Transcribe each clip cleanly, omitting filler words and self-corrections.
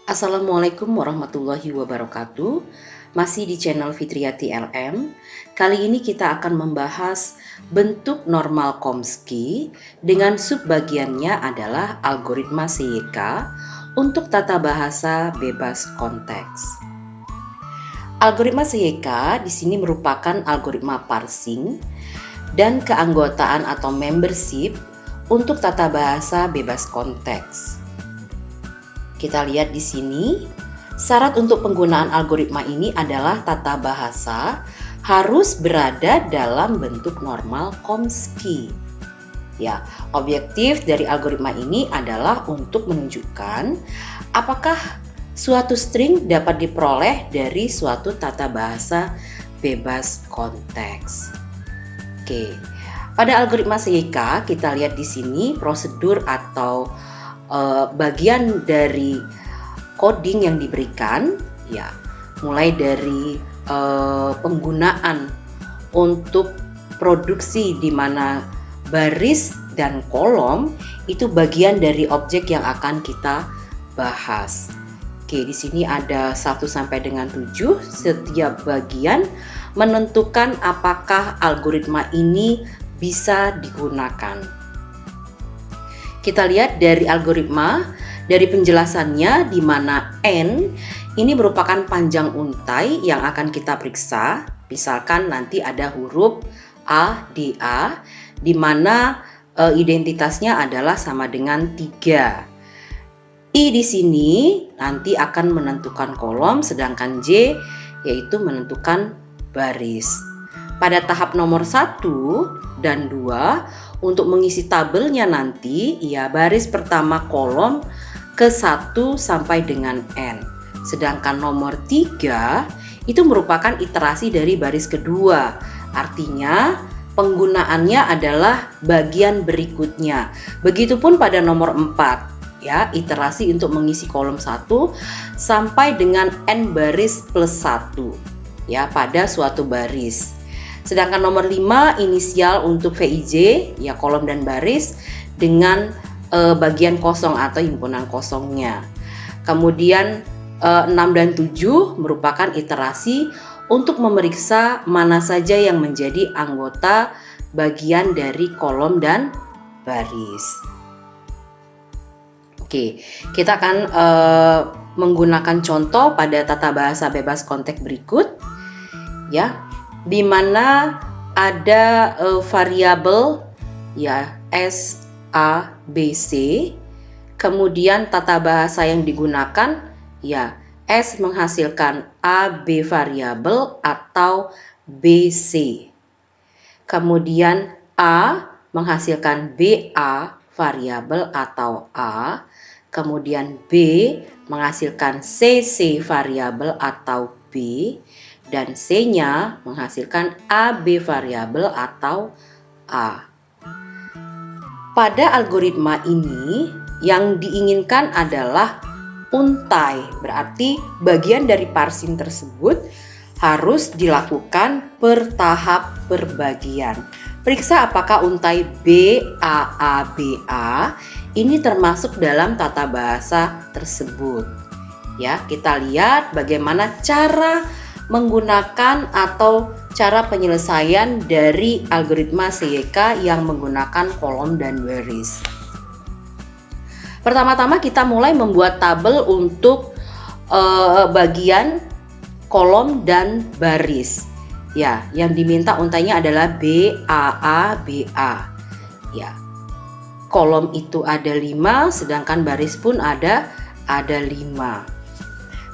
Assalamualaikum warahmatullahi wabarakatuh. Masih di channel Fitriati LM. Kali ini kita akan membahas bentuk normal Chomsky dengan subbagiannya adalah algoritma CYK untuk tata bahasa bebas konteks. Algoritma CYK di sini merupakan algoritma parsing dan keanggotaan atau membership untuk tata bahasa bebas konteks. Kita lihat di sini, syarat untuk penggunaan algoritma ini adalah tata bahasa harus berada dalam bentuk normal Chomsky. Ya, objektif dari algoritma ini adalah untuk menunjukkan apakah suatu string dapat diperoleh dari suatu tata bahasa bebas konteks. Oke, pada algoritma CYK kita lihat di sini prosedur atau bagian dari coding yang diberikan, ya, mulai dari penggunaan untuk produksi di mana baris dan kolom itu bagian dari objek yang akan kita bahas. Oke, di sini ada 1 sampai dengan 7. Setiap bagian menentukan apakah algoritma ini bisa digunakan. Kita lihat dari algoritma, dari penjelasannya di mana N ini merupakan panjang untai yang akan kita periksa. Misalkan nanti ada huruf A, D, A, di mana identitasnya adalah sama dengan 3. I di sini nanti akan menentukan kolom, sedangkan J yaitu menentukan baris. Pada tahap nomor 1 dan 2, untuk mengisi tabelnya nanti, ya baris pertama kolom ke 1 sampai dengan N. Sedangkan nomor 3 itu merupakan iterasi dari baris kedua. Artinya penggunaannya adalah bagian berikutnya. Begitupun pada nomor 4, ya, iterasi untuk mengisi kolom 1 sampai dengan N baris plus 1, ya, pada suatu baris. Sedangkan nomor 5 inisial untuk VIJ, ya kolom dan baris dengan bagian kosong atau himpunan kosongnya. Kemudian 6 dan 7 merupakan iterasi untuk memeriksa mana saja yang menjadi anggota bagian dari kolom dan baris. Oke, kita akan menggunakan contoh pada tata bahasa bebas konteks berikut, ya, di mana ada variabel, ya, S, A, B, C. Kemudian tata bahasa yang digunakan, ya, S menghasilkan A, B variabel atau B, C. Kemudian A menghasilkan B, A variabel atau A. Kemudian B menghasilkan C, C variabel atau B. Dan C-nya menghasilkan AB variabel atau A. Pada algoritma ini yang diinginkan adalah untai, berarti bagian dari parsing tersebut harus dilakukan per tahap per bagian. Periksa apakah untai B, A, A, B, A ini termasuk dalam tata bahasa tersebut. Ya, kita lihat bagaimana cara menggunakan atau cara penyelesaian dari algoritma CYK yang menggunakan kolom dan baris. Pertama-tama kita mulai membuat tabel untuk bagian kolom dan baris. Ya, yang diminta untainya adalah B, A, A, B, A. Ya. Kolom itu ada 5, sedangkan baris pun ada 5.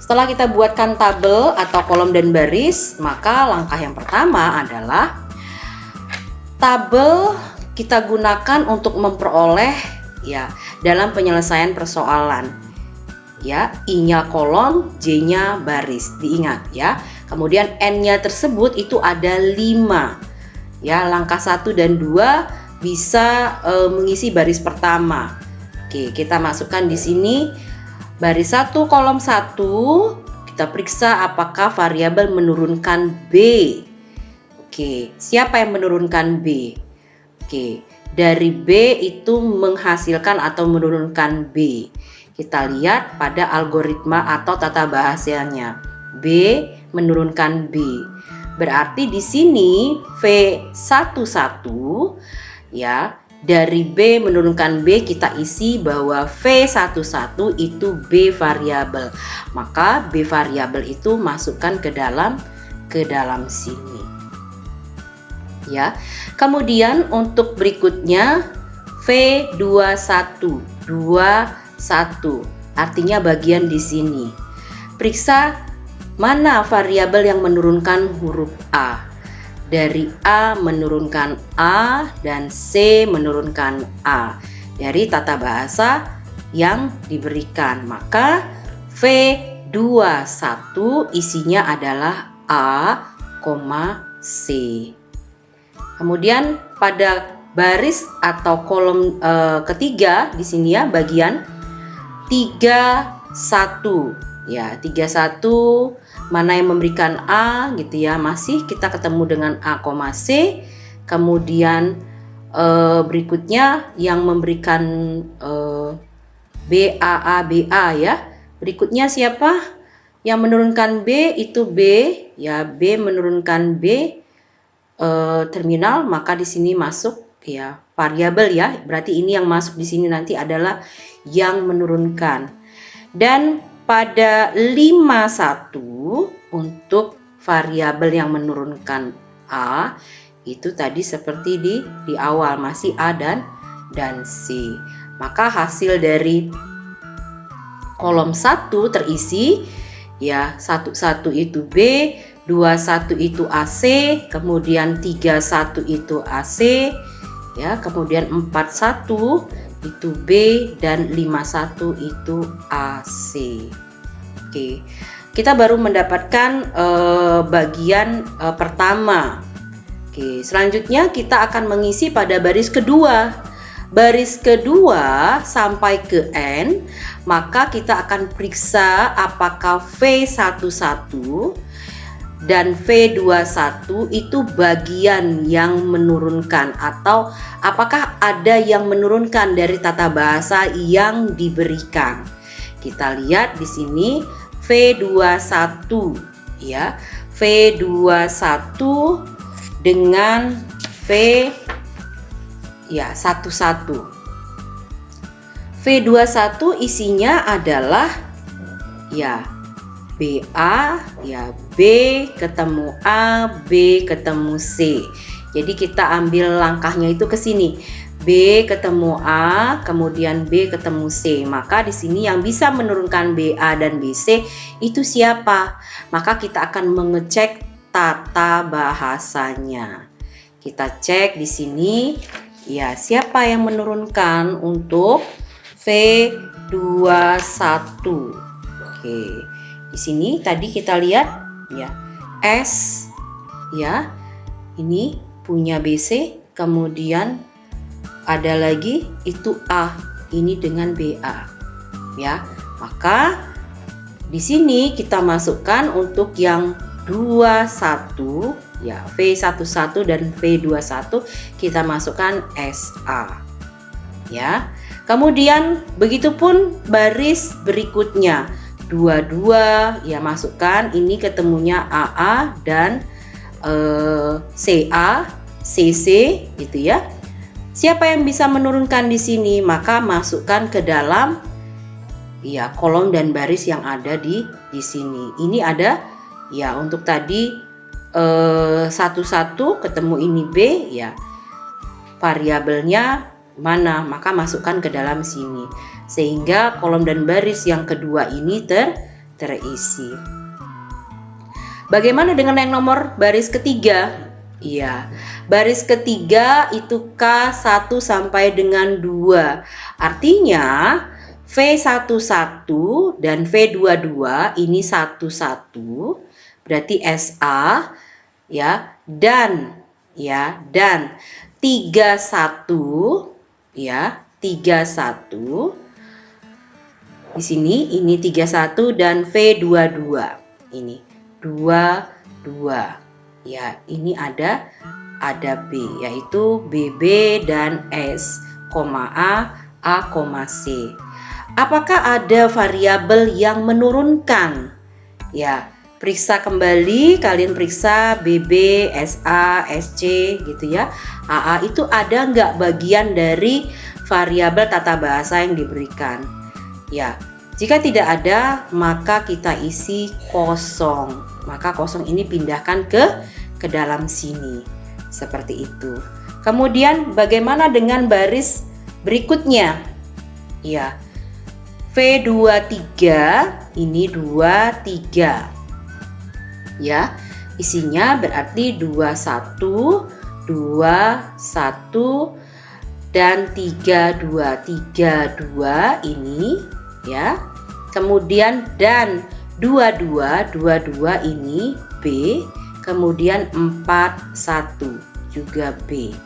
Setelah kita buatkan tabel atau kolom dan baris, maka langkah yang pertama adalah tabel kita gunakan untuk memperoleh, ya, dalam penyelesaian persoalan. Ya, I-nya kolom, J-nya baris. Diingat, ya. Kemudian N-nya tersebut itu ada 5. Ya, langkah 1 dan 2 bisa mengisi baris pertama. Oke, kita masukkan di sini baris 1 kolom 1, kita periksa apakah variabel menurunkan B. Oke, siapa yang menurunkan B? Oke, dari B itu menghasilkan atau menurunkan B. Kita lihat pada algoritma atau tata bahasanya. B menurunkan B. Berarti di sini V11 ya, dari B menurunkan B kita isi bahwa V11 itu B variabel. Maka B variabel itu masukkan ke dalam sini. Ya. Kemudian untuk berikutnya V21 artinya bagian di sini. Periksa mana variabel yang menurunkan huruf A. Dari A menurunkan A dan C menurunkan A dari tata bahasa yang diberikan. Maka V21 isinya adalah A, C. Kemudian pada baris atau kolom ketiga di sini ya, bagian 31 ya, 31 mana yang memberikan A gitu ya, masih kita ketemu dengan A, C. Kemudian berikutnya yang memberikan BA ya. Berikutnya siapa yang menurunkan B? Itu B ya, B menurunkan B terminal, maka di sini masuk ya variabel ya. Berarti ini yang masuk di sini nanti adalah yang menurunkan. Dan pada 51 untuk variabel yang menurunkan A itu tadi seperti di awal masih A dan C. Maka hasil dari kolom 1 terisi ya, 11 itu B, 21 itu AC, kemudian 31 itu AC ya, kemudian 41 itu B dan 51 itu AC. Oke. Kita baru mendapatkan bagian pertama. Oke, selanjutnya kita akan mengisi pada baris kedua. Baris kedua sampai ke N, maka kita akan periksa apakah V11 dan V21 itu bagian yang menurunkan atau apakah ada yang menurunkan dari tata bahasa yang diberikan. Kita lihat di sini V21 ya. V21 dengan V11. V21 isinya adalah ya BA ya, B ketemu A, B ketemu C. Jadi kita ambil langkahnya itu ke sini. B ketemu A, kemudian B ketemu C. Maka di sini yang bisa menurunkan BA dan BC itu siapa? Maka kita akan mengecek tata bahasanya. Kita cek di sini ya, siapa yang menurunkan untuk V21. Oke. Di sini tadi kita lihat ya, S ya. Ini punya BC, kemudian ada lagi itu A, ini dengan BA. Ya. Maka di sini kita masukkan untuk yang 21 ya, V11 dan V21 kita masukkan SA. Ya. Kemudian begitupun baris berikutnya. 22 ya, masukkan ini ketemunya AA dan CA, CC gitu ya. Siapa yang bisa menurunkan di sini? Maka masukkan ke dalam ya kolom dan baris yang ada di sini. Ini ada ya untuk tadi 11 ketemu ini B ya. Variabelnya mana? Maka masukkan ke dalam sini. Sehingga kolom dan baris yang kedua ini terisi. Bagaimana dengan yang nomor baris ketiga? Iya, baris ketiga itu K1 sampai dengan 2. Artinya V11 dan V22 ini 11, berarti SA ya, dan 31 ya, 31. Di sini ini 31 dan V22. Ini 22. Ya, ini ada B yaitu BB dan S, A, C. Apakah ada variabel yang menurunkan? Ya, periksa kembali, kalian periksa BB, SA, SC gitu ya. AA itu ada nggak bagian dari variabel tata bahasa yang diberikan? Ya, jika tidak ada, maka kita isi kosong. Maka kosong ini pindahkan ke dalam sini. Seperti itu. Kemudian bagaimana dengan baris berikutnya? Ya, V23 ini 23. Ya, isinya berarti 21, 21 dan 32. 32 ini ya. Kemudian dan 22, 22 ini B, kemudian 41 juga B.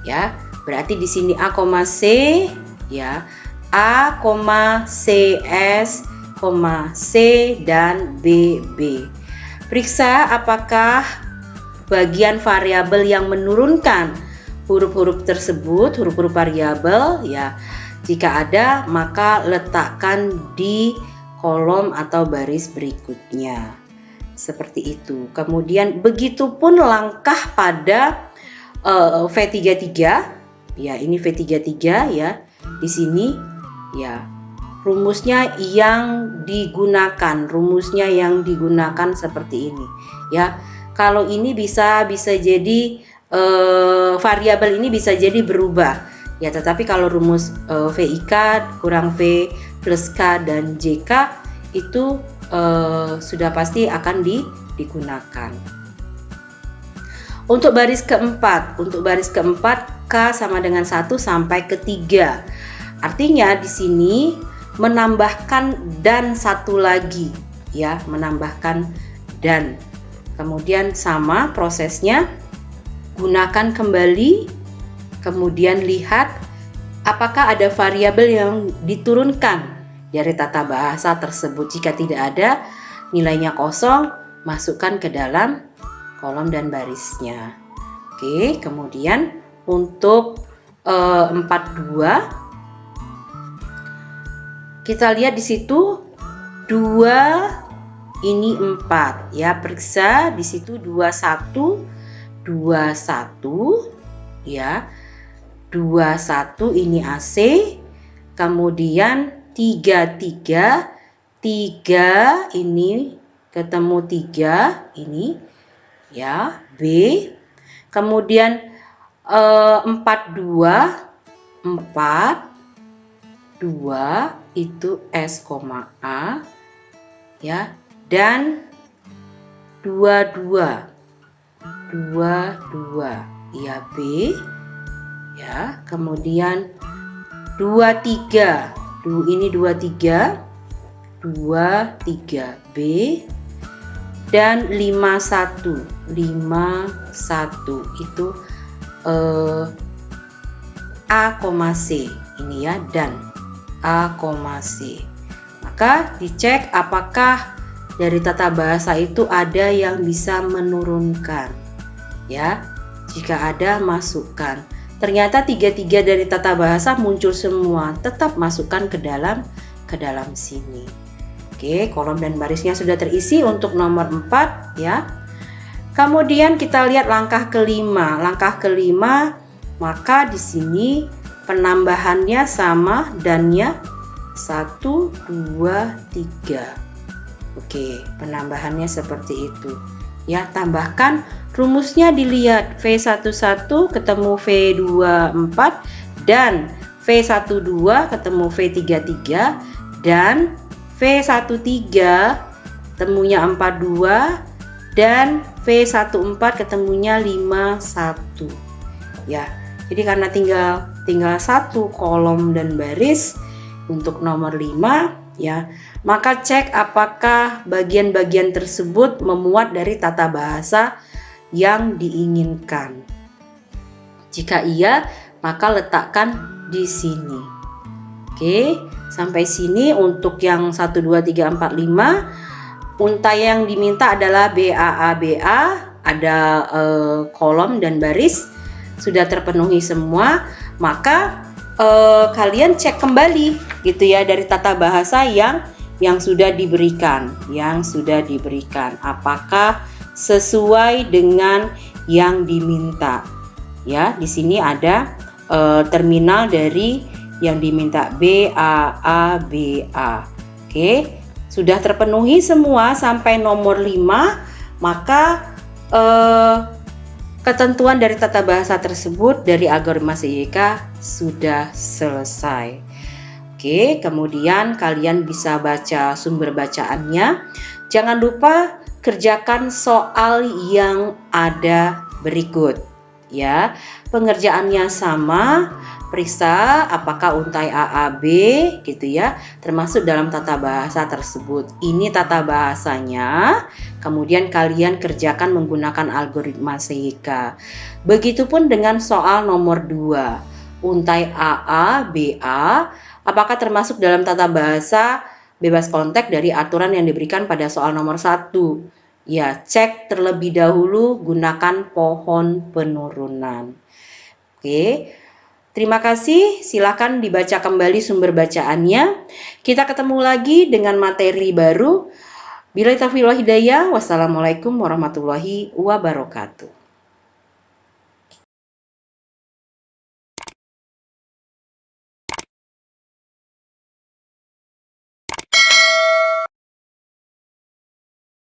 Ya, berarti di sini A, C ya. A, CS, C dan BB. Periksa apakah bagian variabel yang menurunkan huruf-huruf tersebut, huruf-huruf variabel ya. Jika ada, maka letakkan di kolom atau baris berikutnya. Seperti itu. Kemudian begitupun langkah pada V33. Ya, ini V33 ya. Di sini ya, rumusnya yang digunakan seperti ini ya. Kalau ini bisa jadi variabel ini bisa jadi berubah ya, tetapi kalau rumus VIK kurang V plus K dan JK itu sudah pasti akan digunakan. Untuk baris keempat, K sama dengan 1 sampai ke 3. Artinya di sini menambahkan dan satu lagi ya, menambahkan dan. Kemudian sama prosesnya, gunakan kembali, kemudian lihat apakah ada variabel yang diturunkan dari tata bahasa tersebut. Jika tidak ada, nilainya kosong, masukkan ke dalam kolom dan barisnya. Oke, kemudian untuk 42 kita lihat di situ 2 ini 4 ya. Periksa di situ 21 ya. 21 ini AC, kemudian 33 ini ketemu 3 ini ya, B. Kemudian 42 itu S, A ya, dan 22 ya, B ya. Kemudian 23 ini 23 B, dan 51 itu A, C ini ya, dan A, C. Maka dicek apakah dari tata bahasa itu ada yang bisa menurunkan ya. Jika ada, masukkan. Ternyata 33 dari tata bahasa muncul semua, tetap masukkan ke dalam sini. Oke, kolom dan barisnya sudah terisi untuk nomor 4 ya. Kemudian kita lihat langkah kelima. Maka di sini penambahannya sama, dannya 1, 2, 3. Oke, penambahannya seperti itu ya. Tambahkan rumusnya, dilihat V11 ketemu V24 dan V12 ketemu V33 dan V13 temunya 42 dan V14 ketemunya 51 ya. Jadi karena tinggal satu kolom dan baris untuk nomor 5 ya, maka cek apakah bagian-bagian tersebut memuat dari tata bahasa yang diinginkan. Jika iya, maka letakkan di sini. Oke, sampai sini untuk yang 1, 2, 3, 4, 5. Unta yang diminta adalah BA, ada kolom dan baris sudah terpenuhi semua. Maka kalian cek kembali gitu ya, dari tata bahasa yang sudah diberikan, apakah sesuai dengan yang diminta. Ya, di sini ada terminal dari yang diminta B A B A. Oke, sudah terpenuhi semua sampai nomor 5, maka ketentuan dari tata bahasa tersebut dari algoritma CYK sudah selesai. Oke, kemudian kalian bisa baca sumber bacaannya. Jangan lupa kerjakan soal yang ada berikut. Ya, pengerjaannya sama. Periksa apakah untai AAB gitu ya, termasuk dalam tata bahasa tersebut. Ini tata bahasanya. Kemudian kalian kerjakan menggunakan algoritma CYK. Begitupun dengan soal nomor 2. Untai AA, BA, apakah termasuk dalam tata bahasa bebas konteks dari aturan yang diberikan pada soal nomor 1? Ya, cek terlebih dahulu, gunakan pohon penurunan. Oke, terima kasih. Silakan dibaca kembali sumber bacaannya. Kita ketemu lagi dengan materi baru. Billahi taufiq wal hidayah. Wassalamualaikum warahmatullahi wabarakatuh.